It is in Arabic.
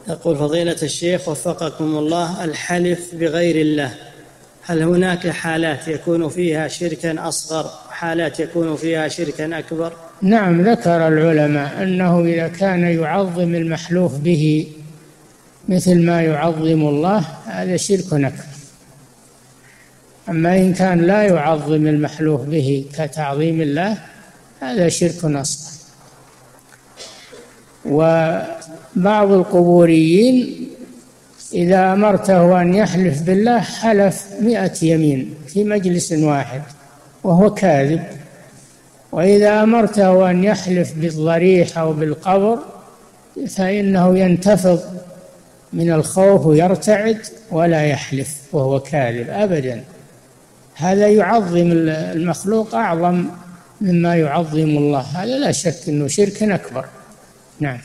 يقول فضيلة الشيخ وفقكم الله، الحلف بغير الله هل هناك حالات يكون فيها شركا أصغر وحالات يكون فيها شركا أكبر؟ نعم، ذكر العلماء أنه إذا كان يعظم المحلوف به مثل ما يعظم الله هذا شرك أكبر. أما إن كان لا يعظم المحلوف به كتعظيم الله هذا شرك أصغر. وبعض القبوريين إذا أمرته أن يحلف بالله حلف 100 يمين في مجلس واحد وهو كاذب، وإذا أمرته أن يحلف بالضريح أو بالقبر فإنه ينتفض من الخوف ويرتعد ولا يحلف وهو كاذب أبدا. هذا يعظم المخلوق أعظم مما يعظم الله، هذا لا شك أنه شرك أكبر. نعم.